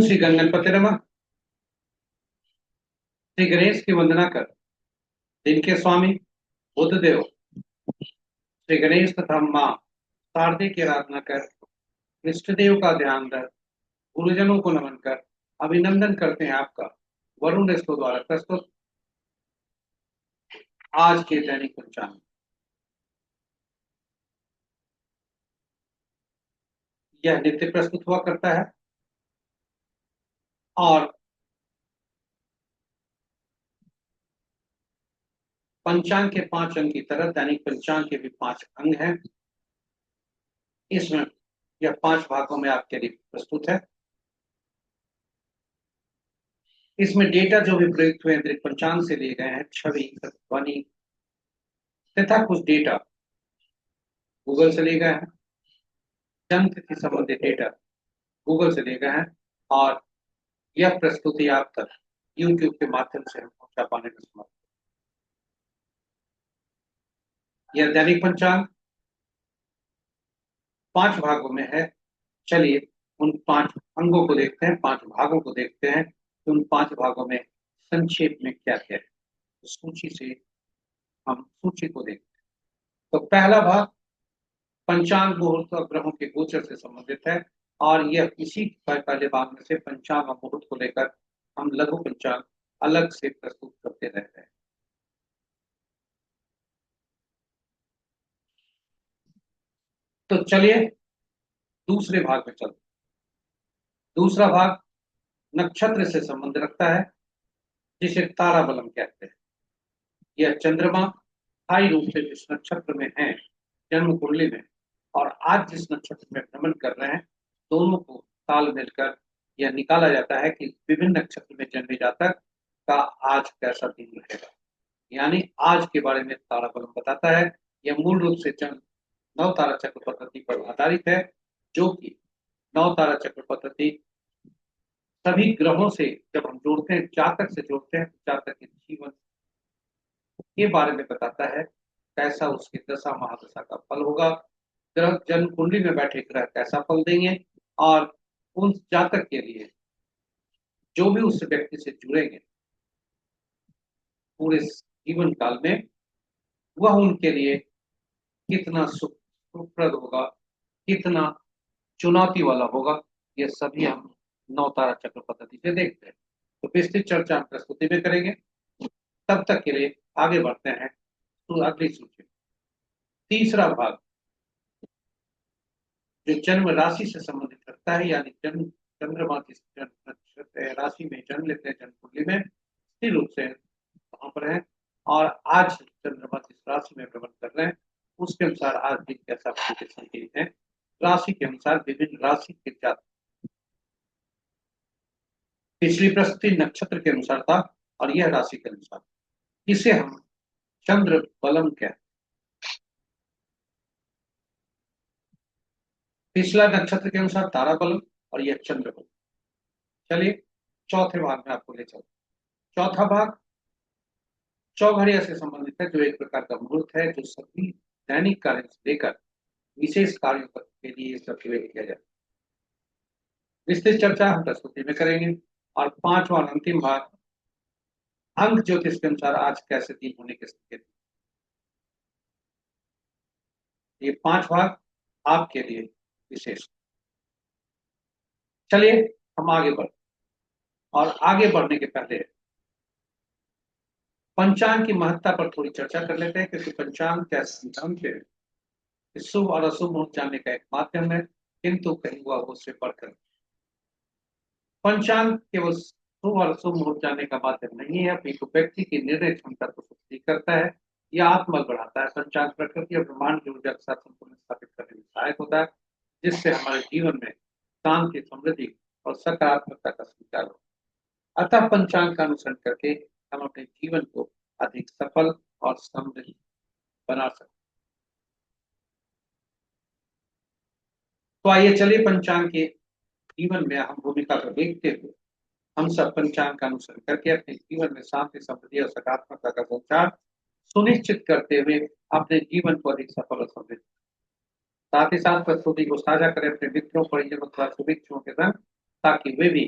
श्री गणपति नमः। श्री गणेश की वंदना कर दिन के स्वामी बुद्धदेव श्री गणेश तथा माँ शारदे की आराधना कर इष्ट देव का ध्यान रख गुरुजनों को नमन कर अभिनंदन करते हैं आपका वरुण रेस्टो द्वारा प्रस्तुत आज के दैनिक पंचांग। यह नित्य प्रस्तुत हुआ करता है और पंचांग के 5 अंग की तरह दैनिक पंचांग के भी 5 अंग हैं। इसमें यह 5 भागों में आपके लिए प्रस्तुत है। इसमें डेटा जो भी प्रयुक्त हुए दैनिक पंचांग से लिए गए हैं, छवि, ध्वनि तथा कुछ डेटा गूगल से लिए गए हैं। जन्म तिथि संबंधित डेटा गूगल से लिए गए हैं और यह प्रस्तुति आप तक यूट्यूब के माध्यम से हम पहुंचा पाने में समर्थ। यह दैनिक पंचांग 5 भागों में है। चलिए उन 5 अंगों को देखते हैं, 5 भागों को देखते हैं कि उन 5 भागों में संक्षेप में क्या क्या है। सूची से हम सूची को देखते हैं। तो पहला भाग पंचांग मुहूर्त और ग्रहों के गोचर से संबंधित है और यह इसी पहले भाग में से पंचांग और मुहूर्त को लेकर हम लघु पंचांग अलग से प्रस्तुत करते रहते हैं। तो चलिए दूसरे भाग में चलते। दूसरा भाग नक्षत्र से संबंध रखता है जिसे तारा बलम कहते हैं। यह चंद्रमा स्थायी रूप से जिस नक्षत्र में है जन्म कुंडली में और आज जिस नक्षत्र में भ्रमण कर रहे हैं, दोनों को ताल मिलकर यह निकाला जाता है कि विभिन्न नक्षत्र में जन्मे जातक का आज कैसा दिन रहेगा। यानी आज के बारे में तारा बलम बताता है। यह मूल रूप से नव तारा चक्र पद्धति पर आधारित है, जो कि नव तारा चक्र पद्धति सभी ग्रहों से जब हम जोड़ते हैं, जातक से जोड़ते हैं, जातक के जीवन के बारे में बताता है। कैसा उसकी दशा महादशा का फल होगा, ग्रह जन्म कुंडली में बैठे ग्रह कैसा फल देंगे और उन जातक के लिए जो भी उस व्यक्ति से जुड़ेंगे पूरे जीवन काल में वह उनके लिए कितना सुखप्रद होगा, कितना चुनौती वाला होगा, ये सभी हम नौ तारा चक्र पद्धति से देखते हैं। तो विस्तृत चर्चा हम प्रस्तुति में करेंगे। तब तक के लिए आगे बढ़ते हैं तो अगली सूची। तीसरा भाग जो जन्म राशि से संबंधित रखता है, यानी जन्म चंद्रमा की राशि में जन्म लेते हैं, जन्म कुंडली में स्थिर रूप से वहां पर है और आज चंद्रमा जिस राशि में भ्रमण कर रहे हैं उसके अनुसार आज दिन कैसा संकेत है। राशि के अनुसार विभिन्न राशि के जातक, पिछली प्रस्तुति नक्षत्र के अनुसार था और यह राशि के अनुसार, इसे हम चंद्र बलम कहते हैं। पिछला नक्षत्र के अनुसार तारा बलम और यह चंद्र बलम। चलिए चौथे भाग में आपको ले चलते। चौथा भाग चौघड़िया से संबंधित है, जो एक प्रकार का मुहूर्त है जो सभी दैनिक कार्य से लेकर विशेष कार्यों के लिए सक्रिय किया जाए। विस्तृत चर्चा हम प्रस्तुति में करेंगे। और 5वां अंतिम भाग अंक ज्योतिष के अनुसार आज कैसे दिन होने के संकेत। ये 5 भाग आपके लिए विशेष। चलिए हम आगे बढ़े और आगे बढ़ने के पहले पंचांग की महत्ता पर थोड़ी चर्चा कर लेते हैं, क्योंकि पंचांग कैसे शुभ और अशुभ मुहूर्त जानने का एक माध्यम है, किंतु कहीं हुआ उससे बढ़कर पंचांग केवल शुभ और अशुभ मुहूर्त जानने का माध्यम नहीं है, अपनी व्यक्ति की निर्णय क्षमता को सुदृढ़ करता है। यह आत्मबल बढ़ाता है। पंचांग प्रकृति और ब्रह्मांड की ऊर्जा के साथ संतुलन स्थापित करने में सहायक होता है, जिससे हमारे जीवन में शांति, समृद्धि और सकारात्मकता का संचार हो। अतः पंचांग का अनुसरण करके हम अपने जीवन को अधिक सफल और समृद्ध बना सकते। तो आइए चलिए पंचांग के जीवन में हम भूमिका को देखते हुए हम सब पंचांग का अनुसरण करके अपने जीवन में शांति, समृद्धि और सकारात्मकता का संचार सुनिश्चित करते हुए अपने जीवन को अधिक सफल और समृद्ध, साथ ही साथ प्रस्तुति को साझा करें अपने मित्रों, परिजनों तथा शुभेच्छुओं के संग, ताकि वे भी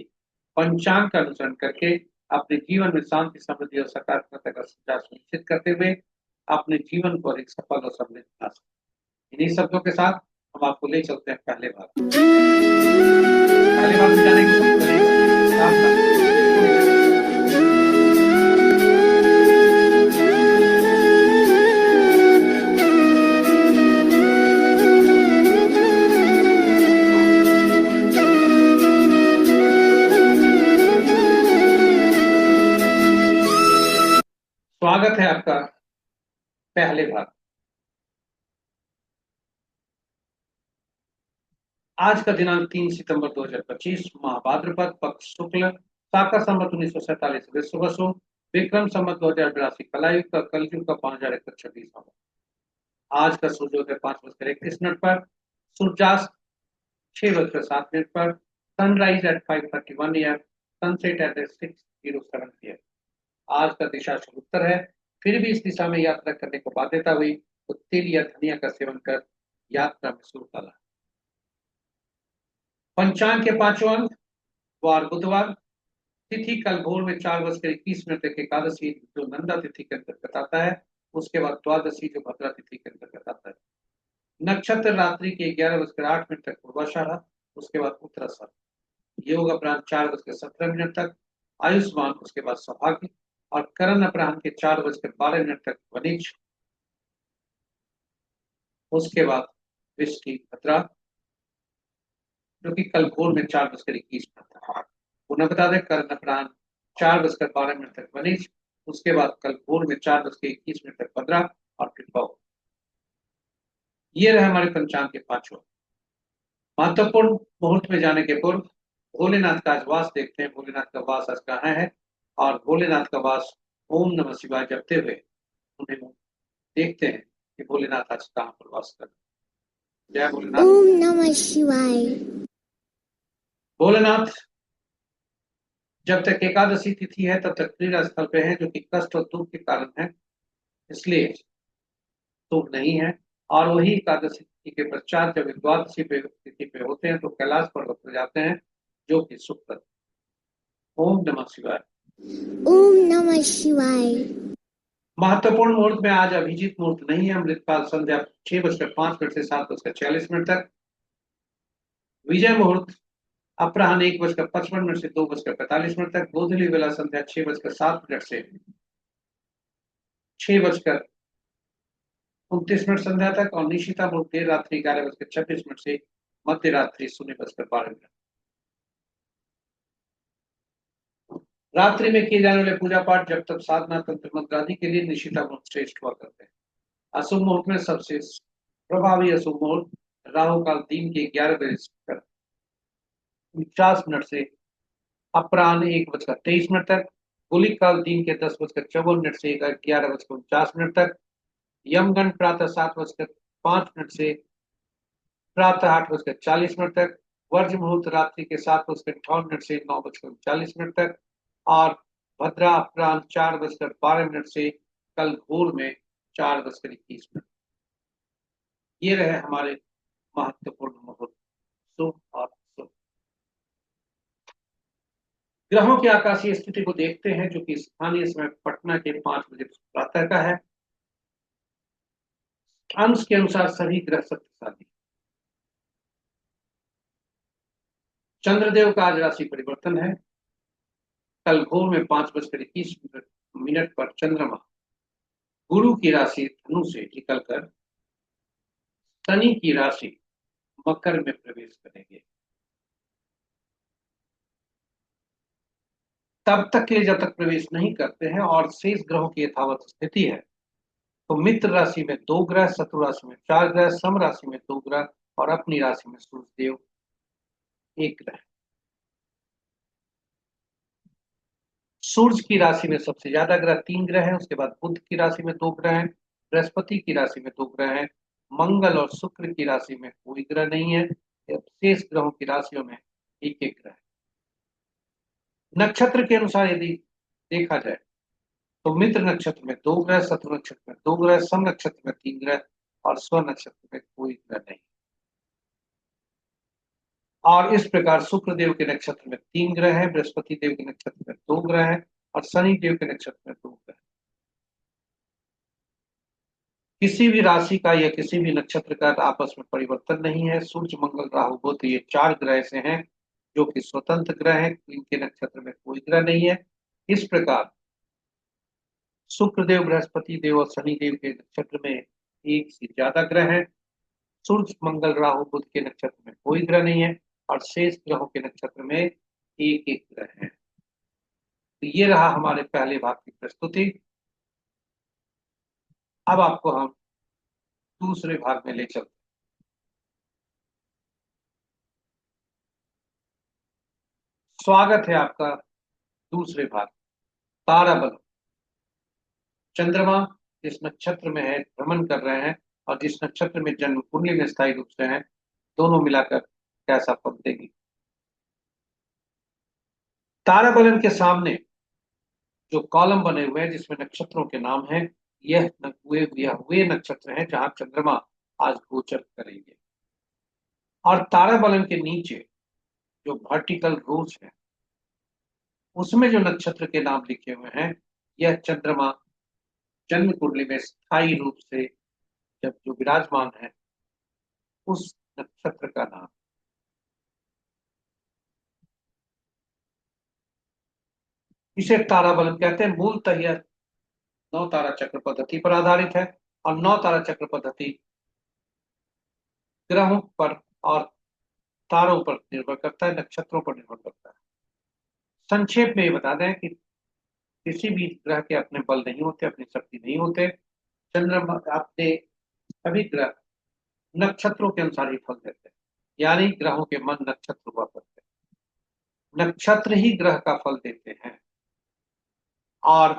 पंचांग का अनुसरण करके अपने जीवन में शांति, समृद्धि और सकारात्मकता का संचार सुनिश्चित करते हुए अपने जीवन को अधिक सफल और समृद्ध बना सकते। इन्हीं शब्दों के साथ हम आपको ले चलते हैं पहले भाग में जाने की सबसे पहले स्वागत है आपका पहले भाग। आज का दिनांक 3 सितंबर 2025, माह भाद्रपद, पक्ष शुक्ल, शाका संवत 1947 विश्व बसु, विक्रम संवत 2082 कलायुग का, कलयुग का 5126 आज का सूर्योदय 5:31 पर, सूर्यास्त 6:07 पर, sunrise at 5:31 AM, sunset at 6:07 PM। आज का दिशा शुभ उत्तर है। फिर भी इस दिशा में यात्रा करने को बाध्यता हुई तो तिल या धनिया का सेवन कर यात्रा में शुरू डाला। पंचांग के पांचों अंक, वार बुधवार, तिथि कल भोर में 4:21 तक एकादशी जो नंदा तिथि के अंतर्गत आता है, उसके बाद द्वादशी जो भद्रा तिथि के अंतर्गत आता है। नक्षत्र रात्रि के 11:08 तक पूर्वाषाढ़ा, उसके बाद उत्तराषाढ़। योग अपराह्न 4:17 तक आयुष्मान, उसके बाद सौभाग्य, और करण अपराह्न के 4:12 तक वनिज, उसके बाद वृश्चिक भद्रा जो कि कल भोर में 4:21 था। पुनः बता दें, करण अपराह्न 4:12 तक वनिज, उसके बाद कल भोर में 4:21 तक भद्रा और फिर पौ। ये रहे हमारे पंचांग के पांचों। महत्वपूर्ण मुहूर्त में जाने के पूर्व भोलेनाथ का आज वास देखते हैं। भोलेनाथ का वास आज कहाँ है और भोलेनाथ का वास ओम नमः शिवाय जपते हुए उन्हें देखते हैं कि भोलेनाथ आज कहाँ पर वास कर। जय भोलेनाथ। ओम नमः शिवाय। भोलेनाथ जब तक एकादशी तिथि है तब तक क्रीड़ा स्थल पे है, जो कि कष्ट और दुख के कारण है, इसलिए शुभ नहीं है। और वही एकादशी तिथि के पश्चात जब द्वादशी तिथि पे होते हैं तो कैलाश पर्वत पर जाते हैं, जो कि सुख। ओम नमः शिवाय। ओम नमः शिवाय। महत्वपूर्ण मुहूर्त में आज अभिजीत मुहूर्त नहीं है। अमृतपाल संध्या 6:05 से 7:46 तक। विजय मुहूर्त अपराह्न 1:55 से 2:45 तक। गोधूली बेला संध्या 6:07 से 6:29 संध्या तक। और निशिता मुहूर्त देर रात्रि 11:26 से मध्य रात्रि 0:12। रात्रि में किए जाने वाले पूजा पाठ, जब तक साधना, तंत्र मंत्र आदि के लिए निशिता मुहूर्त श्रेष्ठ हुआ करते हैं। अशुभ मुहूर्त में सबसे प्रभावी अशुभ मुहूर्त राहु काल दिन के 11:49 से अपराह्न 1:23 तक। गुलिक काल दिन के 10:54 से 11:49 तक। यमगंड प्रातः 7:05 से प्रातः 8:40 तक। वर्ज मुहूर्त रात्रि के 7:58 से 9:39 तक। और भद्रा अपराह्न 4:12 से कल भोर में 4:21। ये रहे हमारे महत्वपूर्ण मुहूर्त, शुभ और शुभ। ग्रहों की आकाशीय स्थिति को देखते हैं, जो कि स्थानीय समय पटना के 5 बजे प्रातः का है। अंश के अनुसार सभी ग्रह शक्तिशाली। चंद्रदेव का आज राशि परिवर्तन है। कल भोर में 5:21 पर चंद्रमा गुरु की राशि धनु से निकलकर शनि की राशि मकर में प्रवेश करेंगे। तब तक के लिए जब तक प्रवेश नहीं करते हैं और शेष ग्रहों की यथावत स्थिति है, तो मित्र राशि में 2 ग्रह, शत्रु राशि में 4 ग्रह, सम राशि में 2 ग्रह और अपनी राशि में सूर्यदेव 1 ग्रह। सूर्य की राशि में सबसे ज्यादा ग्रह 3 ग्रह हैं, उसके बाद बुध की राशि में 2 ग्रह हैं, बृहस्पति की राशि में 2 ग्रह हैं, मंगल और शुक्र की राशि में कोई ग्रह नहीं है। शेष ग्रहों की राशियों में एक एक ग्रह। नक्षत्र के अनुसार यदि देखा जाए तो मित्र नक्षत्र में 2 ग्रह, शत्रु नक्षत्र में 2 ग्रह, सम नक्षत्र में 3 ग्रह और स्व नक्षत्र में कोई ग्रह नहीं। और इस प्रकार शुक्र देव के नक्षत्र में 3 ग्रह हैं, बृहस्पति देव के नक्षत्र में 2 ग्रह हैं और शनि देव के नक्षत्र में 2 ग्रह हैं। किसी भी राशि का या किसी भी नक्षत्र का आपस में परिवर्तन नहीं है। सूर्य, मंगल, राहु, बुध ये 4 ग्रह से हैं जो कि स्वतंत्र ग्रह हैं, इनके नक्षत्र में कोई ग्रह नहीं है। इस प्रकार शुक्र देव, बृहस्पति देव और शनि देव के नक्षत्र में एक से ज्यादा ग्रह हैं। सूर्य, मंगल, राहु, बुध के नक्षत्र में कोई ग्रह नहीं है और शेष ग्रहों के नक्षत्र में एक एक ग्रह है। तो ये रहा हमारे पहले भाग की प्रस्तुति। अब आपको हम दूसरे भाग में ले चलते हैं। स्वागत है आपका दूसरे भाग, तारा बल। चंद्रमा जिस नक्षत्र में है, भ्रमण कर रहे हैं, और जिस नक्षत्र में जन्म कुंडली में स्थायी रूप से हैं, दोनों मिलाकर कैसा फल देगी। तारा बलन के सामने जो कॉलम बने हुए हैं जिसमें नक्षत्रों के नाम हैं, यह वे नक्षत्र हैं जहां चंद्रमा आज गोचर करेंगे। और तारा बलन के नीचे जो वर्टिकल रोज है उसमें जो नक्षत्र के नाम लिखे हुए हैं, यह चंद्रमा जन्म कुंडली में स्थायी रूप से जब जो विराजमान है उस नक्षत्र का नाम। इसे तारा बलन कहते हैं। मूलतः यह 9 तारा चक्र पद्धति पर आधारित है और 9 तारा चक्र पद्धति ग्रहों पर और तारों पर निर्भर करता है, नक्षत्रों पर निर्भर करता है। संक्षेप में ये बता दें कि किसी भी ग्रह के अपने बल नहीं होते, अपनी शक्ति नहीं होते। चंद्रमा अपने सभी ग्रह नक्षत्रों के अनुसार ही फल देते हैं, यानी ग्रहों के मन नक्षत्र हुआ करते हैं, नक्षत्र ही ग्रह का फल देते हैं। और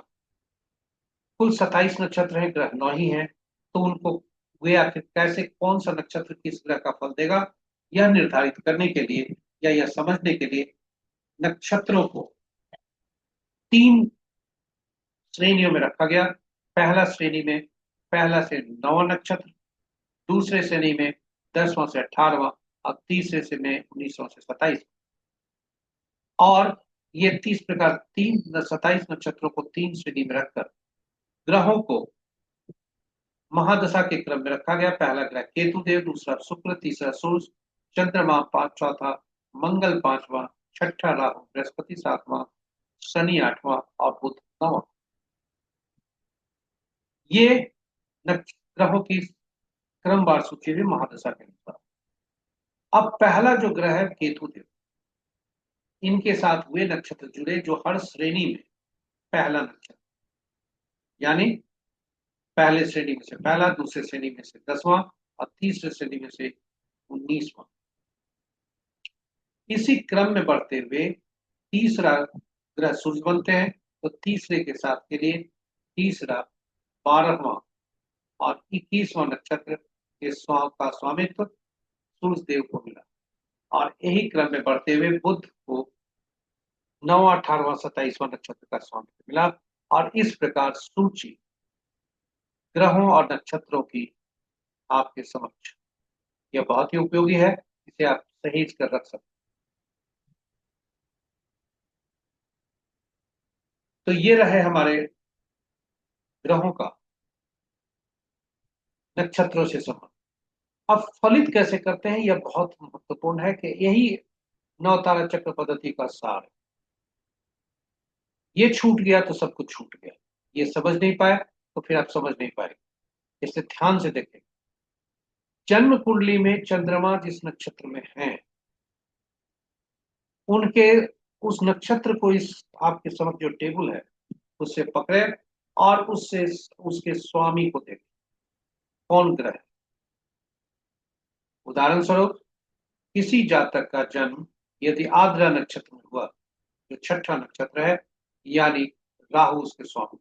कुल 27 नक्षत्र हैं, ग्रह 9 ही हैं। तो उनको वे आखिर कैसे, कौन सा नक्षत्र किस ग्रह का फल देगा, यह निर्धारित करने के लिए या यह समझने के लिए नक्षत्रों को 3 श्रेणियों में रखा गया। पहला से 9वां नक्षत्र, दूसरे श्रेणी में 10वां से 18वां और तीसरे से में 19वां से 27। और ये 30 प्रकार 27 नक्षत्रों को 3 श्रेणी में रखकर ग्रहों को महादशा के क्रम में रखा गया। पहला ग्रह केतु देव, दूसरा शुक्र, तीसरा सूर्य, चंद्रमा चौथा, मंगल 5वां, छठा राहु, बृहस्पति 7वां, शनि 8वां और बुध 9वां। ये ग्रहों की क्रमवार सूची है महादशा के अनुसार। अब पहला जो ग्रह है केतु देव, इनके साथ वे नक्षत्र जुड़े जो हर श्रेणी में पहला नक्षत्र, यानी पहले श्रेणी में से पहला, दूसरे श्रेणी में से 10वां और तीसरे श्रेणी में से 19वां। इसी क्रम में बढ़ते हुए तीसरा ग्रह सूर्य बनते हैं। तो तीसरे के साथ के लिए तीसरा, 12वां और 21वां नक्षत्र के का स्वामित्व सूर्य देव को मिला। और यही क्रम में बढ़ते हुए बुध को 9वां, 18वां, 27वां नक्षत्र का स्वामित्व मिला। और इस प्रकार सूची ग्रहों और नक्षत्रों की आपके समक्ष, यह बहुत ही उपयोगी है, इसे आप सहेज कर रख सकते। तो ये रहे हमारे ग्रहों का नक्षत्रों से संबंध। अब फलित कैसे करते हैं, यह बहुत महत्वपूर्ण है कि यही 9 तारा चक्र पद्धति का सार है। ये छूट गया तो सब कुछ छूट गया। ये समझ नहीं पाए तो फिर आप समझ नहीं पाएंगे। इसे ध्यान से देखें। जन्म कुंडली में चंद्रमा जिस नक्षत्र में है, उनके उस नक्षत्र को इस आपके समक्ष जो टेबल है उससे पकड़े और उससे उसके स्वामी को देखें कौन ग्रह है। उदाहरण स्वरूप किसी जातक का जन्म यदि आद्रा नक्षत्र में हुआ, जो छठा नक्षत्र है, यानी राहु उसके स्वामी,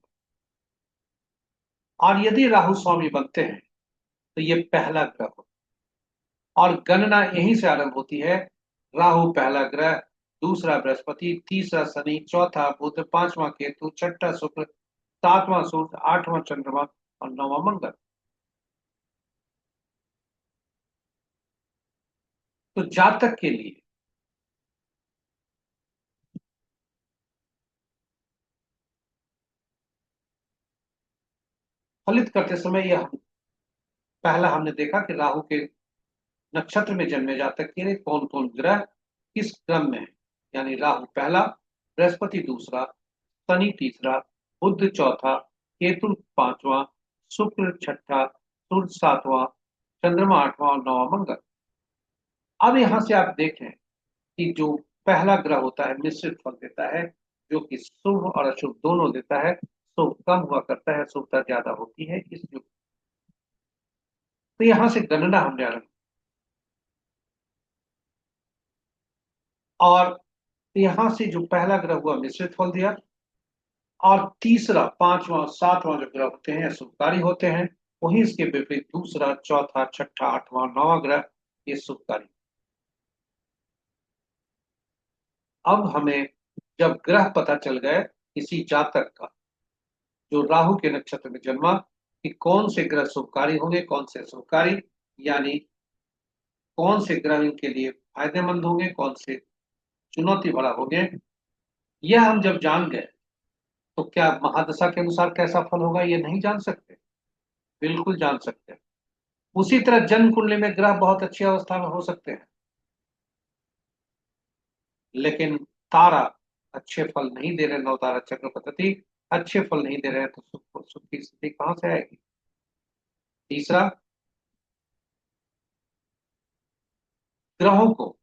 और यदि राहु स्वामी बनते हैं तो ये पहला ग्रह हो और गणना यहीं से आरंभ होती है। राहु पहला ग्रह, दूसरा बृहस्पति, तीसरा शनि, चौथा बुध, 5वां केतु, छठा शुक्र, 7वां सूर्य, 8वां चंद्रमा और 9वां मंगल। तो जातक के लिए फलित करते समय यह पहला हमने देखा कि राहु के नक्षत्र में जन्मे जातक के लिए कौन कौन ग्रह किस क्रम में है। यानी राहु पहला, बृहस्पति दूसरा, शनि तीसरा, बुध चौथा, केतु पांचवा, शुक्र छठा, सूर्य सातवां, चंद्रमा आठवां और नौवां मंगल। अब यहां से आप देखें कि जो पहला ग्रह होता है मिश्रित फल देता है, जो कि शुभ और अशुभ दोनों देता है। शुभ कम हुआ करता है, शुभता ज्यादा होती है इस युग। तो यहां से गणना हमने आरंभ, और यहां से जो पहला ग्रह हुआ मिश्रित फल दिया, और तीसरा पांचवा और सातवां जो ग्रह होते हैं शुभकारी होते हैं। वहीं इसके विपरीत दूसरा चौथा छठा आठवां नौवां ग्रह ये शुभकारी। अब हमें जब ग्रह पता चल गए किसी जातक का जो राहु के नक्षत्र में जन्मा, कि कौन से ग्रह शुभकारी होंगे कौन से शुभकारी, यानी कौन से ग्रह इनके लिए फायदेमंद होंगे कौन से चुनौती भरा होंगे, यह हम जब जान गए तो क्या महादशा के अनुसार कैसा फल होगा ये नहीं जान सकते? बिल्कुल जान सकते हैं। उसी तरह जन्म कुंडली में ग्रह बहुत अच्छी अवस्था में हो सकते हैं, लेकिन तारा अच्छे फल नहीं दे रहे, नवतारा चक्र पद्धति अच्छे फल नहीं दे रहे हैं, तो सुख सुख की स्थिति कहां से आएगी? तीसरा, ग्रहों को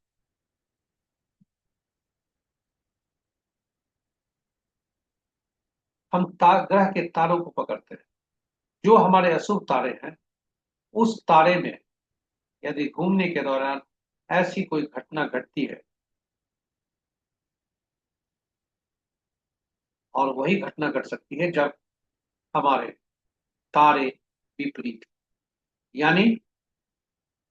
हम ग्रह के तारों को पकड़ते हैं। जो हमारे अशुभ तारे हैं, उस तारे में यदि घूमने के दौरान ऐसी कोई घटना घटती है, और वही घटना घट सकती है जब हमारे तारे विपरीत, यानी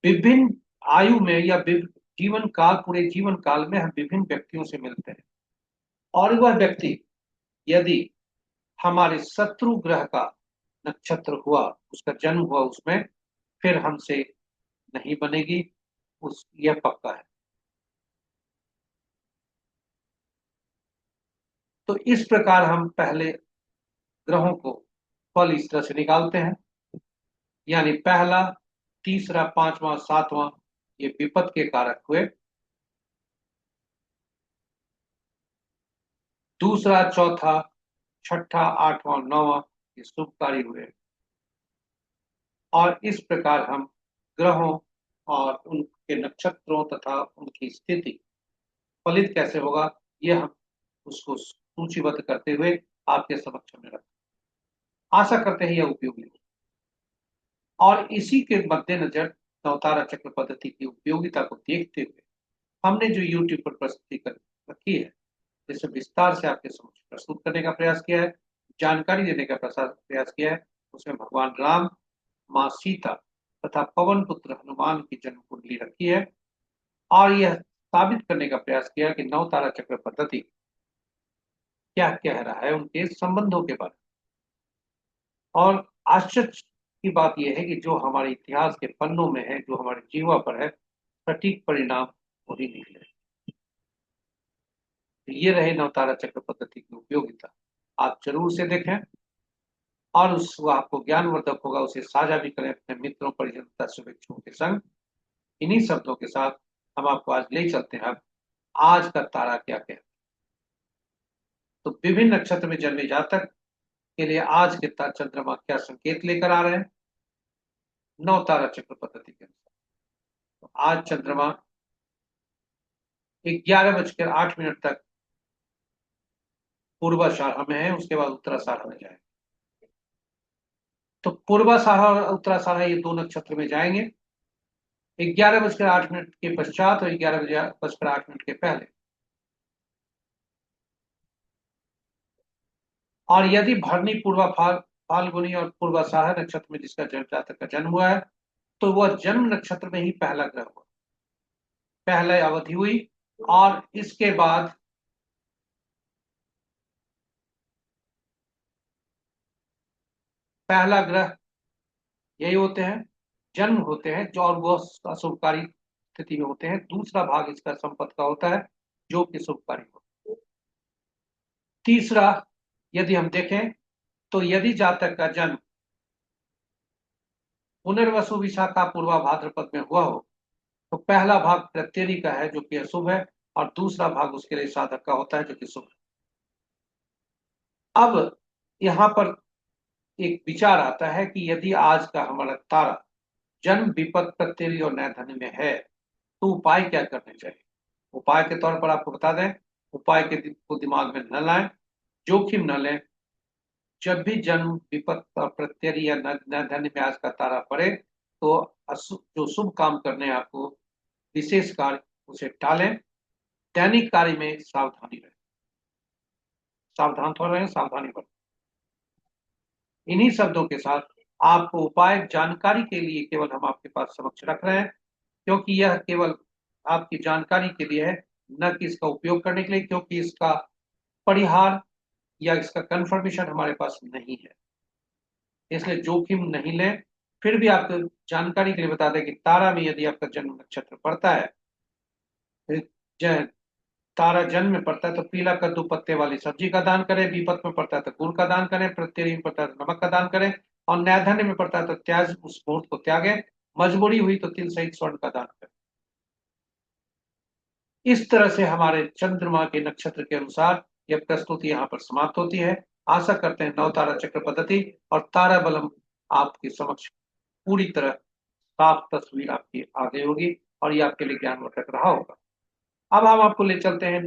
विभिन्न आयु में या जीवन काल, पूरे जीवन काल में हम विभिन्न व्यक्तियों से मिलते हैं, और वह व्यक्ति यदि हमारे शत्रु ग्रह का नक्षत्र हुआ, उसका जन्म हुआ उसमें, फिर हमसे नहीं बनेगी, उस यह पक्का है। तो इस प्रकार हम पहले ग्रहों को फल इस तरह से निकालते हैं, यानी पहला तीसरा पांचवा सातवां ये विपद के कारक हुए, दूसरा चौथा छठा आठवां नौवां ये शुभकारी हुए। और इस प्रकार हम ग्रहों और उनके नक्षत्रों तथा उनकी स्थिति फलित कैसे होगा, यह हम उसको सूचीबद्ध करते हुए आपके समक्ष में रखें। आशा करते हैं यह उपयोगी हो। और इसी के मद्देनजर नवतारा चक्र पद्धति की उपयोगिता को देखते हुए हमने जो YouTube पर प्रस्तुति कर रखी है, जिसे विस्तार से आपके समक्ष प्रस्तुत करने का प्रयास किया है, जानकारी देने का प्रयास किया है, उसमें भगवान राम, माँ सीता तथा पवन पुत्र हनुमान की जन्म कुंडली रखी है, और यह साबित करने का प्रयास किया कि नवतारा चक्र पद्धति क्या कह रहा है उनके संबंधों के बारे में। और आश्चर्य की बात यह है कि जो हमारे इतिहास के पन्नों में है, जो हमारे जीवा पर है, सटीक परिणाम वही निकले। तो ये रहे नवतारा चक्र पद्धति की उपयोगिता। आप जरूर से देखें, और उस आपको ज्ञानवर्धक होगा, उसे साझा भी करें अपने मित्रों परिजन तथा शुभेच्छुओं के संग। इन्हीं शब्दों के साथ हम आपको आज ले चलते हैं। अब आज का तारा क्या कहता है? तो विभिन्न नक्षत्र में जन्मे जातक के लिए आज के चंद्रमा क्या संकेत लेकर आ रहे हैं नवतारा चक्र पद्धति के अनुसार। तो आज चंद्रमा 11:08 तक पूर्वाषाढ़ में है, उसके बाद उत्तराषाढ़ में जाएंगे। तो पूर्वाषाढ़ और उत्तराषाढ़ ये दो नक्षत्र में जाएंगे 11:08 के पश्चात और 11:08 के पहले। और यदि भरनी पूर्वा फाल्गुनी और पूर्वाषाढ़ नक्षत्र में जिसका जन्म जातक का जन्म हुआ है, तो वह जन्म नक्षत्र में ही पहला ग्रह हुआ, पहले अवधि हुई, और इसके बाद पहला ग्रह यही होते हैं, जन्म होते हैं जो, और वह शुभकारी स्थिति में होते हैं। दूसरा भाग इसका संपत्ति का होता है जो कि शुभकारी होता है। तीसरा, यदि हम देखें तो यदि जातक का जन्म पुनर्वसु विशाखा पूर्वा भाद्रपद में हुआ हो तो पहला भाग प्रत्ययी का है जो कि अशुभ है, और दूसरा भाग उसके लिए साधक का होता है जो कि शुभ है। अब यहाँ पर एक विचार आता है कि यदि आज का हमारा तारा जन्म विपद प्रत्यय और नैधन्य में है तो उपाय क्या करने चाहिए। उपाय के तौर पर आपको बता दें, उपाय को दिमाग में न लाएं, जोखिम न लें। जब भी जन्म विपद और प्रत्यय या नैधन्य में आज का तारा पड़े तो जो शुभ काम करने हैं आपको विशेष कार्य उसे टालें, दैनिक कार्य में सावधानी रहे, सावधान तो रहे, सावधानी बरतें। इन्हीं शब्दों के साथ आपको उपाय जानकारी के लिए केवल हम आपके पास समक्ष रख रहे हैं, क्योंकि यह केवल आपकी जानकारी के लिए है, न कि इसका उपयोग करने के लिए, क्योंकि इसका परिहार या इसका कंफर्मेशन हमारे पास नहीं है, इसलिए जोखिम नहीं लें। फिर भी आपको जानकारी के लिए बता दें कि तारा में यदि आपका जन्म नक्षत्र पड़ता है, तारा जन्म में पड़ता है तो पीला कद्दू पत्ते वाली सब्जी का दान करें, विपत में पड़ता है तो गुड़ का दान करें, प्रत्यय में पड़ता है तो नमक का दान करें, और नैधन्य में पड़ता है तो त्याज उस मुहूर्त को त्यागें, मजबूरी हुई तो तिल सहित स्वर्ण का दान करें। इस तरह से हमारे चंद्रमा के नक्षत्र के अनुसार यह प्रस्तुति यहाँ पर समाप्त होती है। आशा करते हैं नव तारा चक्र पद्धति और तारा बलम आपके समक्ष पूरी तरह साफ तस्वीर आपकी आ गई होगी और ये आपके लिए ज्ञानवर्धक रहा होगा। अब हम आपको ले चलते हैं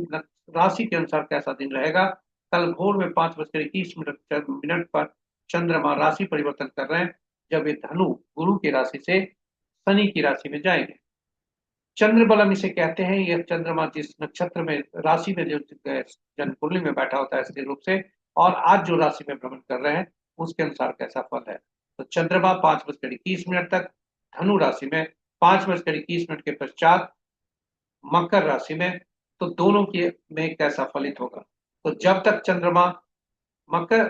राशि के अनुसार कैसा दिन रहेगा। कल भोर में 5:21 पर चंद्रमा राशि परिवर्तन कर रहे हैं, जब ये धनु गुरु की राशि से शनि की राशि में जाएंगे। चंद्र बलम इसे कहते हैं, यह चंद्रमा जिस नक्षत्र में राशि में जो जन्म कुंडली में बैठा होता है स्थिर रूप से, और आज जो राशि में भ्रमण कर रहे हैं उसके अनुसार कैसा फल है। तो चंद्रमा 5:21 तक धनु राशि में, 5:21 के पश्चात मकर राशि में, तो दोनों के में कैसा फलित होगा। तो जब तक चंद्रमा मकर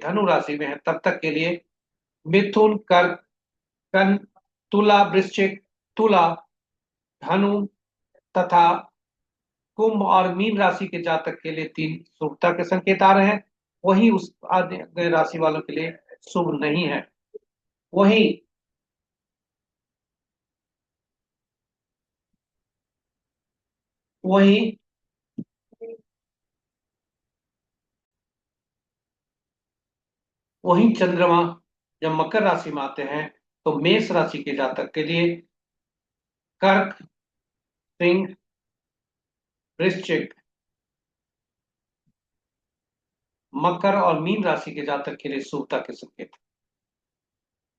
धनु राशि में है तब तक के लिए मिथुन, कर्क, कन्या, तुला, वृश्चिक, तुला, धनु तथा कुंभ और मीन राशि के जातक के लिए 3 शुभता के संकेत आ रहे हैं। वही उस आगे राशि वालों के लिए शुभ नहीं है। वही वही वही चंद्रमा जब मकर राशि में आते हैं तो मेष राशि के जातक के लिए कर्क, सिंह, वृश्चिक, मकर और मीन राशि के जातक के लिए शुभता के संकेत।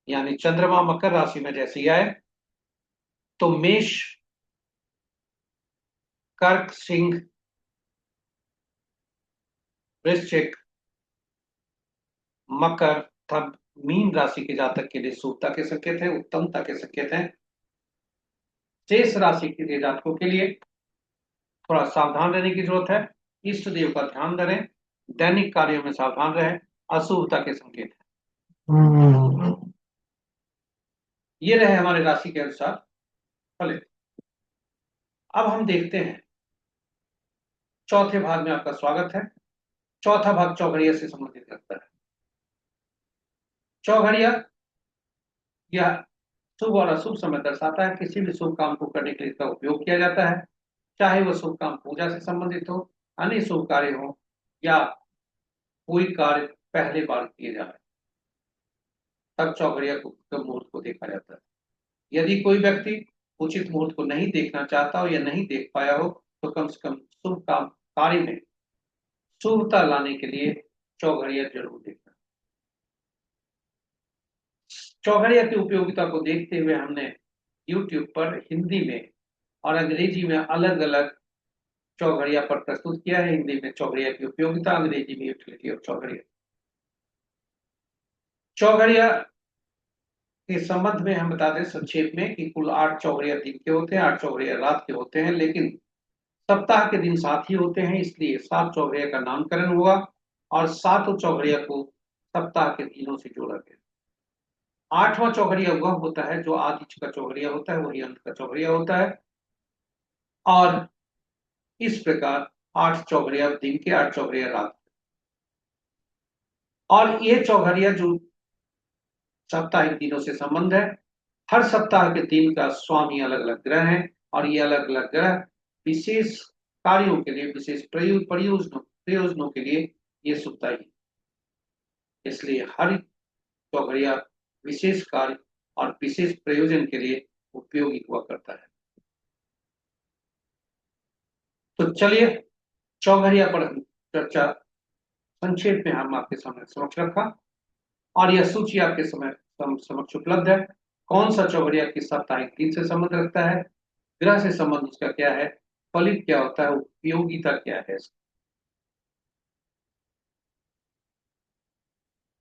यानी चंद्रमा मकर राशि में जैसे ही आए तो मेष, कर्क, सिंह, वृश्चिक, मकर तब मीन राशि के जातक के लिए शुभता के संकेत है, उत्तमता के संकेत हैं। शेष राशि के जातकों के लिए थोड़ा सावधान रहने की जरूरत है, इष्ट देव का ध्यान धरें, दैनिक कार्यों में सावधान रहें, अशुभता के संकेत है। ये रहे हमारे राशि के अनुसार फलित। अब हम देखते हैं चौथे भाग में आपका स्वागत है। चौथा भाग चौघड़िया से संबंधित रखता है। चौघड़िया यह शुभ और अशुभ समय दर्शाता है, किसी भी शुभ काम को करने के लिए इसका उपयोग किया जाता है, चाहे वह शुभ काम पूजा से संबंधित हो, अन्य शुभ कार्य हो या कोई कार्य पहले बार किए जा रहे, तब चौघड़िया को मुहूर्त को देखा जाता है। यदि कोई व्यक्ति उचित मुहूर्त को नहीं देखना चाहता हो या नहीं देख पाया हो तो कम से कम शुभ काम कार्य में शुभता लाने के लिए चौघड़िया जरूर देखना। चौघड़िया की उपयोगिता को देखते हुए हमने YouTube पर हिंदी में और अंग्रेजी में अलग अलग चौघड़िया पर प्रस्तुत किया है। हिंदी में चौघड़िया की उपयोगिता, अंग्रेजी में यूटिलिटी ऑफ चौघड़िया। चौघड़िया के संबंध में हम बता दें संक्षेप में कि कुल 8 चौघड़िया दिन के होते हैं, 8 चौघड़िया रात के होते हैं, लेकिन सप्ताह के दिन 7 ही होते हैं, इसलिए 7 चौघड़िया का नामकरण हुआ और 7 चौघड़िया को सप्ताह के दिनों से जोड़ा गया। 8वां चौघड़िया वह होता है जो आदि का चौघड़िया होता है, वही अंत का चौघड़िया होता है, और इस प्रकार 8 चौघड़िया दिन के, 8 चौघड़िया रात के। और ये चौघड़िया जो साप्ताहिक दिनों से संबंध है, हर सप्ताह के दिन का स्वामी अलग अलग ग्रह है और ये अलग अलग ग्रह विशेष कार्यों के लिए, विशेष प्रयोजनों के लिए ये शुभता ही। इसलिए हर चौघड़िया विशेष कार्य और विशेष प्रयोजन के लिए उपयोगी हुआ करता है। तो चलिए, चौघड़िया पर हम चर्चा संक्षेप में हम आपके सामने समक्ष रखा और यह सूची आपके समक्ष उपलब्ध है। कौन सा चौघड़िया किस साप्ताहिक दिन से संबंध रखता है, ग्रह से संबंध उसका क्या है, फलित क्या होता है, उपयोगिता क्या है।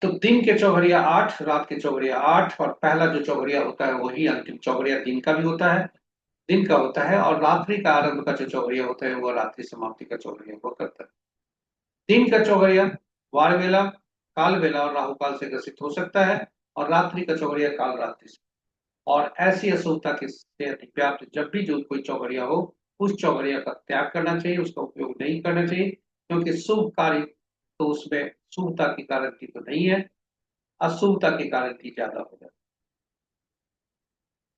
तो दिन के चौघड़िया 8, रात के चौघड़िया 8, और पहला जो चौघड़िया होता है वही अंतिम चौघड़िया दिन का भी होता है, दिन का होता है, और रात्रि का आरंभ का जो चौघड़िया होता है वह रात्रि समाप्ति का चौघड़िया हुआ करता है। दिन का चौघड़िया वार वेला, काल वेला और राहु काल से ग्रसित हो सकता है, और रात्रि का चौघड़िया काल रात्रि से। और ऐसी अशुभता के से अधिव्याप्त जब भी जो कोई चौघड़िया हो, उस चौघड़िया का त्याग करना चाहिए, उसका उपयोग नहीं करना चाहिए, क्योंकि शुभ कार्य तो उसमें शुभता की गारंटी तो नहीं है, अशुभता की गारंटी ज्यादा हो जाती है,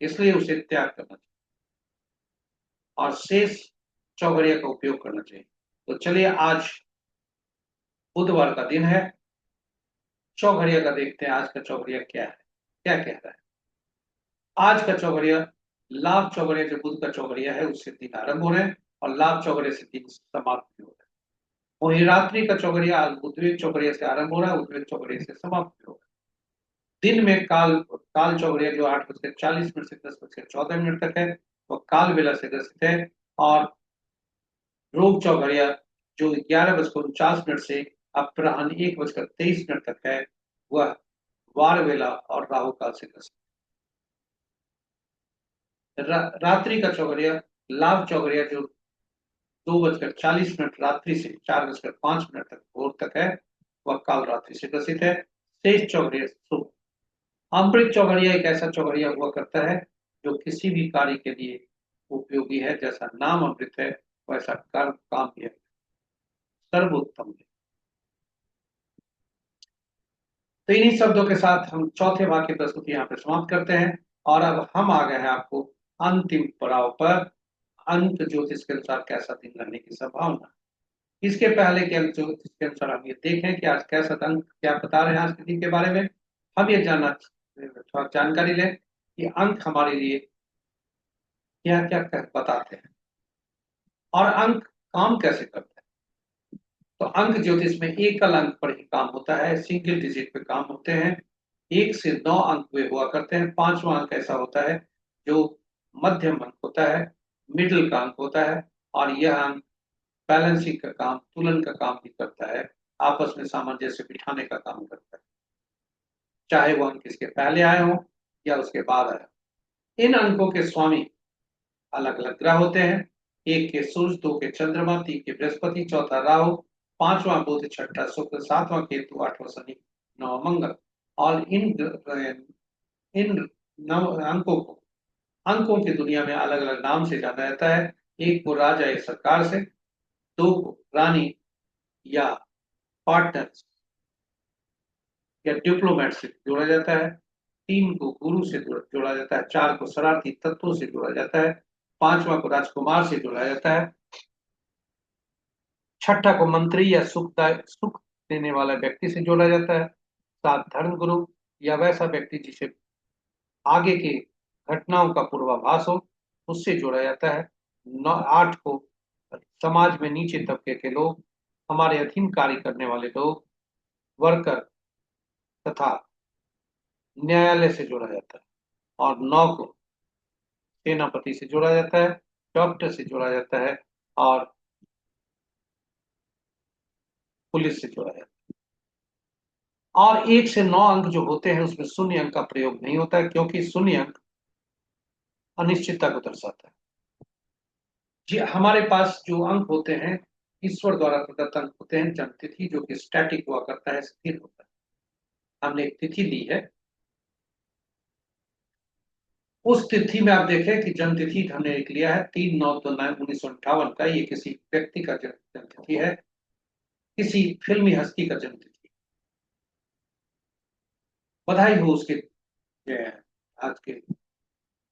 इसलिए उसे त्याग करना चाहिए और शेष चौघड़िया का उपयोग करना चाहिए। तो चलिए, आज बुधवार का दिन है, चौघड़िया का देखते हैं आज का चौघड़िया क्या है, क्या कह रहा है। आज का चौघड़िया लाभ चौघड़िया, जो बुध का चौघड़िया है उससे दिन आरंभ हो रहे हैं और लाभ चौघड़िया से दिन समाप्त भी हो रहे हैं। वही रात्रि का चौघड़िया आज उद्वेग चौघड़िया से आरंभ हो रहा है, उद्वेग चौघड़िया से समाप्त भी हो रहा है। दिन में काल काल चौघड़िया जो 8:40 से 10:14 तक है, वह काल बेला से ग्रसित है, और रोग चौघड़िया जो 11:49 से अपराह्न 1:23 तक है, वह वार वेला और राहु काल से ग्रसित। रात्रि का चौघड़िया लाभ चौघड़िया जो 2:40 रात्रि से 4:05 तक भोर तक है, वह काल रात्रि से ग्रसित है। शेष चौघड़िया शुभ। अमृत चौघड़िया एक ऐसा चौघड़िया हुआ करता है जो किसी भी कार्य के लिए उपयोगी है, जैसा नाम अमृत है वैसा कर्म काम भी है, सर्वोत्तम है। तो इन्हीं शब्दों के साथ हम चौथे भाग की प्रस्तुति यहाँ पे समाप्त करते हैं, और अब हम आ गए हैं आपको अंतिम पड़ाव पर, अंक ज्योतिष के अनुसार कैसा दिन रहने की संभावना। इसके पहले के अंक ज्योतिष के अनुसार हम ये देखें कि आज कैसा अंक क्या बता रहे हैं आज के दिन के बारे में। हम ये जानना थोड़ा जानकारी लें कि अंक हमारे लिए क्या क्या बताते हैं और अंक काम कैसे करते हैं। तो अंक ज्योतिष में एकल अंक पर ही काम होता है, सिंगल डिजिट पे काम होते हैं। 1 से 9 अंक वे हुआ करते हैं। 5वां अंक ऐसा होता है जो मध्यम अंक होता है, मिडिल का अंक होता है, और यह अंक बैलेंसिंग का काम, तुलन का काम भी करता है, आपस में सामंजस्य बिठाने का काम करता है, चाहे वो अंक इसके पहले आए हों या उसके बाद आए हों। इन अंकों के स्वामी अलग अलग ग्रह होते हैं। 1 के सूर्य, 2 के चंद्रमा, 3 के बृहस्पति, चौथा राहु, 5वां बुध, छठा शुक्र, 7वां केतु, 8वां शनि, 9वां मंगल। और इन नव अंकों की दुनिया में अलग अलग नाम से जाना जाता है। एक को राजा या सरकार से, 2 को रानी या पार्टनर या डिप्लोमेट से जोड़ा जाता है, 3 को गुरु से जोड़ा जाता है, 4 को शरारती तत्वों से जोड़ा जाता है, 5वां को राजकुमार से जोड़ा जाता है, छठा को मंत्री या सुख देने वाला व्यक्ति से जोड़ा जाता है, 7 धर्म गुरु या वैसा व्यक्ति जिसे आगे के घटनाओं का पूर्वाभास हो, उससे जोड़ा जाता है। 8 को समाज में नीचे तबके के लोग, हमारे अधीन कार्य करने वाले लोग, वर्कर तथा न्यायालय से जोड़ा जाता है। और 9 को सेनापति से जोड़ा जाता है, डॉक्टर से जोड़ा जाता है, और पुलिस से जोड़ा जाता है। और 1 से 9 अंक जो होते हैं उसमें शून्य अंक का प्रयोग नहीं होता है, क्योंकि शून्य अंक अनिश्चितता को दर्शाता है। जी, हमारे पास जो अंक होते हैं ईश्वर द्वारा प्रदत्त अंक होते हैं। जन्म तिथि जो कि स्टैटिक हुआ करता है, स्थिर होता है। हमने एक तिथि ली है, उस तिथि में आप देखें कि जन्म तिथि हमने एक लिया है 3/9/1958 का। ये किसी व्यक्ति का जन्म तिथि है, किसी फिल्मी हस्ती का जन्म तिथि। बधाई हो उसके आज के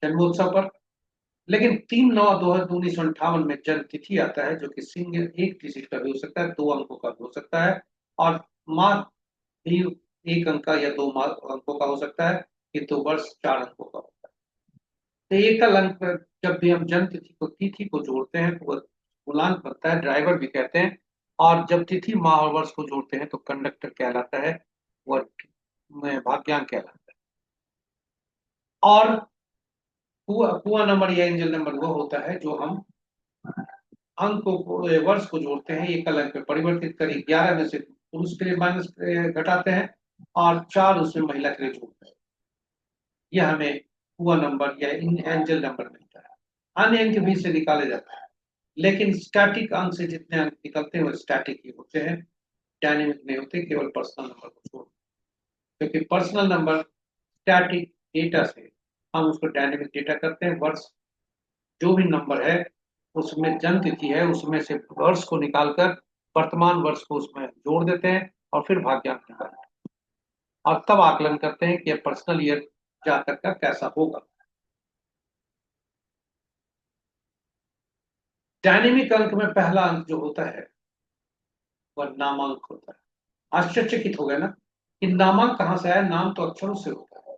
जन्मोत्सव पर। लेकिन 3/9/1958 में जन्म तिथि आता है, जो कि सिंगल एक डिजिट का भी हो सकता है, 2 अंकों का भी हो सकता है, और माह भी 1 अंक का या 2 अंकों का हो सकता है, किंतु वर्ष 4 अंकों का होता है। तो एकल अंक पर जब भी हम जन्म तिथि को जोड़ते हैं तो वह मूलांक बनता है, ड्राइवर भी कहते हैं। और जब तिथि माह और वर्ष को जोड़ते हैं तो कंडक्टर कहलाता है, वह भाग्यांक कहलाता है। और कुआ नंबर या एंजल नंबर वो होता है जो हम अंकों को वर्ष को जोड़ते हैं, एकल अंक में परिवर्तित कर 11 में से पुरुष के लिए माइनस घटाते हैं और 4 उसमें महिला के लिए जोड़ते हैं। यह हमें हुआ नंबर या इन एंजल नंबर मिलता है। अन्य अंक भी से निकाले जाते हैं, लेकिन स्टैटिक अंक से जितने अंक निकलते हैं वो स्टैटिक ही होते हैं, डायनेमिक नहीं होते, केवल पर्सनल नंबर को छोड़। क्योंकि पर्सनल नंबर स्टैटिक डेटा से हम उसको डायनेमिक डेटा करते हैं। वर्ष जो भी नंबर है उसमें जन्म तिथि है, उसमें से वर्ष को निकालकर वर्तमान वर्ष को उसमें जोड़ देते हैं और फिर भाग्यांक निकालते हैं, और तब आकलन करते हैं कि पर्सनल ईयर जातक का कैसा होगा। डायनेमिक अंक में पहला अंक जो होता है वह नामांक होता है। आश्चर्यचकित हो गए ना कि नामांक कहां से आया? नाम तो अक्षरों से होता है,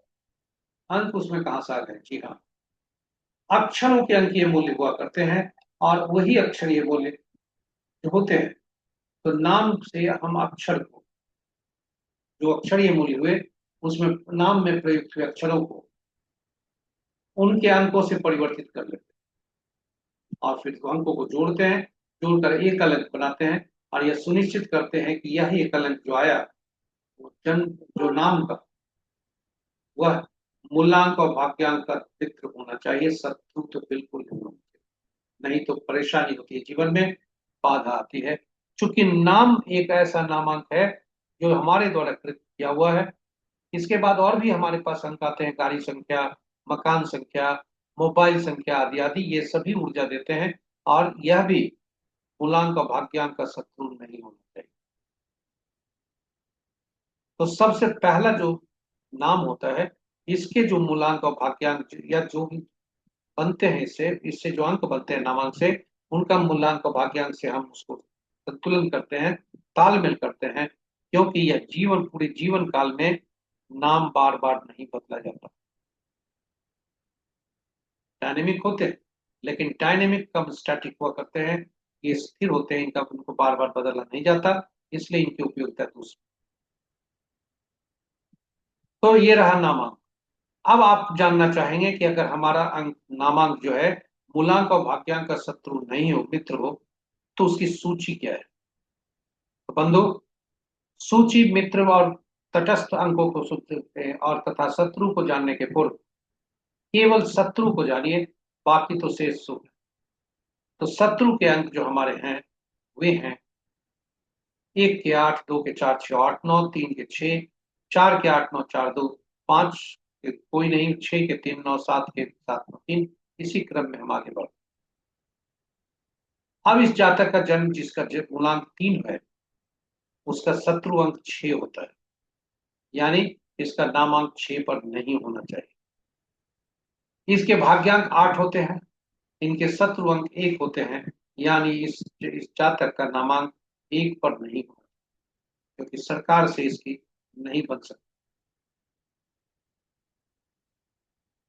अंक उसमें कहां से आ गए? जी हाँ, अक्षरों के अंकीय मूल्य हुआ करते हैं, और वही अक्षरीय मूल्य जो होते हैं, तो नाम से हम अक्षर को, जो अक्षरीय मूल्य हुए उसमें नाम में प्रयुक्त हुए अक्षरों को उनके अंकों से परिवर्तित कर लेते हैं, और फिर अंकों को जोड़ते हैं, जोड़कर एक अंक बनाते हैं, और यह सुनिश्चित करते हैं कि यह एक अंक जो आया वो जन्म जो नाम का वह मूलांक और भाग्यांक का चित्र होना चाहिए। शत्रु तो बिल्कुल नहीं होना चाहिए, नहीं तो परेशानी होती है, जीवन में बाधा आती है। चूंकि नाम एक ऐसा नामांक है जो हमारे द्वारा कृत किया हुआ है। इसके बाद और भी हमारे पास अंक आते हैं, गाड़ी संख्या, मकान संख्या, मोबाइल संख्या आदि आदि, ये सभी ऊर्जा देते हैं, और यह भी मूलांक और भाग्यांक का शत्रु नहीं होना चाहिए। तो सबसे पहला जो नाम होता है, इसके जो मूलांक और भाग्यांक या जो भी बनते हैं, इससे इससे जो अंक बनते हैं नामांक से, उनका मूलांक और भाग्यांक से हम उसको संतुलन करते हैं, तालमेल करते हैं, क्योंकि यह जीवन पूरे जीवन काल में नाम बार बार नहीं बदला जाता। डायनेमिक होते हैं, लेकिन डायनेमिक कम स्टैटिक हुआ करते हैं, ये स्थिर होते हैं, इनका उनको बार बार बदला नहीं जाता, इसलिए इनकी उपयोगिता दूसरी। तो ये रहा नामांक। अब आप जानना चाहेंगे कि अगर हमारा अंक नामांक जो है मूलांक और भाग्यांक का शत्रु नहीं हो, मित्र हो, तो उसकी सूची क्या है? तो बंधु, सूची मित्र और तटस्थ अंकों को सूचते हैं, और तथा शत्रु को जानने के पूर्व केवल शत्रु को जानिए, बाकी तो शेष सूत्र। तो शत्रु के अंक जो हमारे हैं वे हैं 1 के 8, 2 के 4, 6 8 9, 3 के 6, 4 के 8 9 4 2 5 के कोई नहीं, 6 के 3 9, 7 के 7 9 3, इसी क्रम में हम आगे बढ़ते। अब इस जातक का जन्म जिसका मूलांक 3 है, उसका शत्रु अंक 6 होता है, यानी इसका नामांक 6 पर नहीं होना चाहिए। इसके भाग्यांक 8 होते हैं, इनके शत्रु अंक 1 होते हैं, यानी इस जातक का नामांक 1 पर नहीं होना, क्योंकि सरकार से इसकी नहीं बन सकती।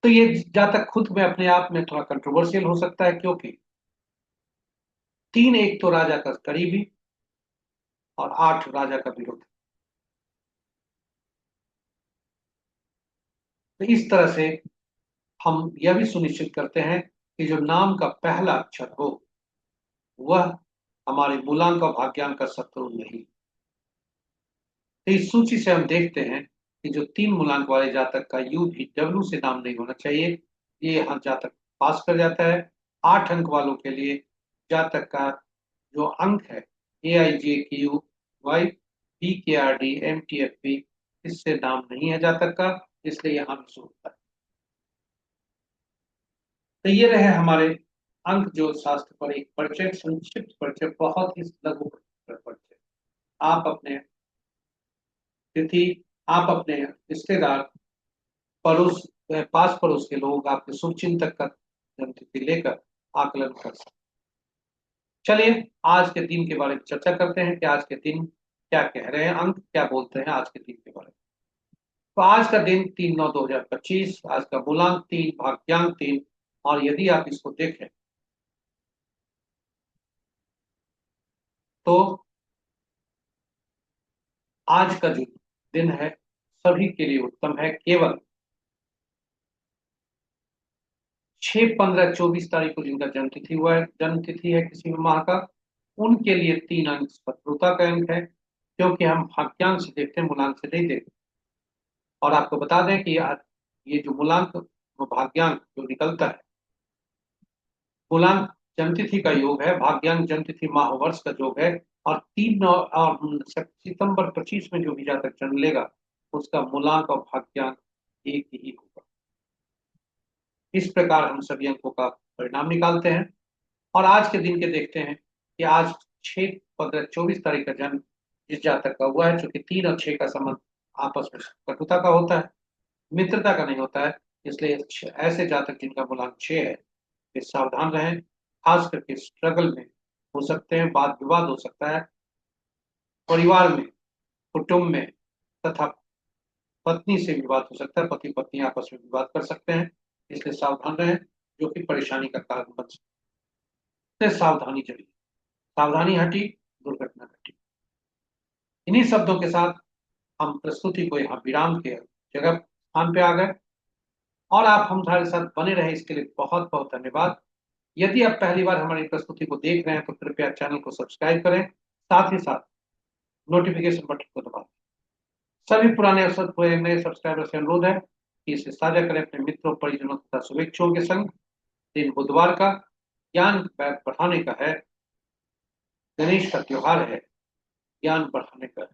तो ये जातक खुद में अपने आप में थोड़ा कंट्रोवर्शियल हो सकता है, क्योंकि 3 एक तो राजा का करीबी और 8 राजा का विरोधी। तो इस तरह से हम यह भी सुनिश्चित करते हैं कि जो नाम का पहला अक्षर हो वह हमारे मूलांक और भाग्यांक का शत्रु नहीं। तो इस सूची से हम देखते हैं कि जो 3 मूलांक वाले जातक का यू भी डब्ल्यू से नाम नहीं होना चाहिए, ये यहाँ जातक पास कर जाता है। 8 अंक वालों के लिए जातक का जो अंक है AIJQY PKRD MTFP, इससे नाम नहीं है जातक का, इसलिए यहाँ मिस होता है। तो ये रहे हमारे अंक जो शास्त्र पर एक परिचय, संक्षिप्त परिचय, बहुत ही लघु परिचय। आप अपने तिथि, आप अपने रिश्तेदार, पड़ोस पास पड़ोस के लोग आपके शुभचिंतक का जन्मतिथि लेकर आकलन कर सकते। चलिए आज के दिन के बारे में चर्चा करते हैं कि आज के दिन क्या कह रहे हैं, अंक क्या बोलते हैं आज के दिन के बारे में। तो आज का दिन 3/9/2025, आज का मूलांक 3, भाग्यांक 3। और यदि आप इसको देखें तो आज का जो दिन है सभी के लिए उत्तम है। केवल 6/15/24 को जिनका जन्मतिथि हुआ है, जन्मतिथि है किसी भी माह का, उनके लिए 3 अंक शत्रुता का अंक है, क्योंकि हम भाग्यांक से देखते हैं, मूलांक से नहीं देखते। और आपको बता दें कि ये जो मूलांक वो भाग्यांक जो निकलता है, मूलांक जन्मतिथि का योग है, भाग्यांक जन्मतिथि माह वर्ष का योग है। और 3 सितंबर 25 में जो भी जातक जन्म लेगा उसका मूलांक और भाग्यांक एक ही होगा। इस प्रकार हम सभी अंकों का परिणाम निकालते हैं और आज के दिन के देखते हैं कि आज 6/15/24 का जन्म जिस जातक का हुआ है, चूंकि 3 और 6 का संबंध आपस में कटुता का होता है, मित्रता का नहीं होता है, इसलिए ऐसे जातक जिनका मूलांक 6 है वे सावधान रहें। खास करके स्ट्रगल में हो सकते हैं, वाद विवाद हो सकता है परिवार में, कुटुंब में, तथा पत्नी से विवाद हो सकता है, पति पत्नी आपस में विवाद कर सकते हैं, इसलिए सावधान रहें, जो कि परेशानी का कारण बन सकता है। सावधानी चलिए, सावधानी हटी दुर्घटना घटी। इन्हीं शब्दों के साथ हम प्रस्तुति को यहाँ विराम के जगह स्थान पे आ गए और आप हमारे साथ बने रहे, इसके लिए बहुत बहुत धन्यवाद। यदि आप पहली बार हमारी प्रस्तुति को देख रहे हैं तो कृपया चैनल को सब्सक्राइब करें, साथ ही साथ नोटिफिकेशन बटन को दबाएं। सभी पुराने अवसर हुए नए सब्सक्राइबर से अनुरोध है कि इसे साझा करें अपने मित्रों, परिजनों तथा शुभेच्छुओं के संग। दिन बुधवार का ज्ञान बढ़ाने का है, गणेश का त्योहार है, ज्ञान बढ़ाने का है।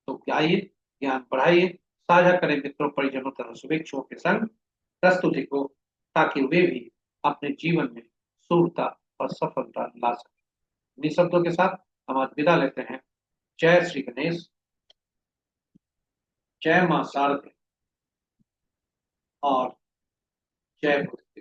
तो आइए ज्ञान बढ़ाइए, साझा करें मित्रों, परिजनों तथा शुभेच्छुओं के संग प्रस्तुति को, ताकि वे भी अपने जीवन में सूरता और सफलता ला सकें। इन्हीं शब्दों के साथ हम आज विदा लेते हैं। जय श्री गणेश, जय मां शारदे और जय भूदेव।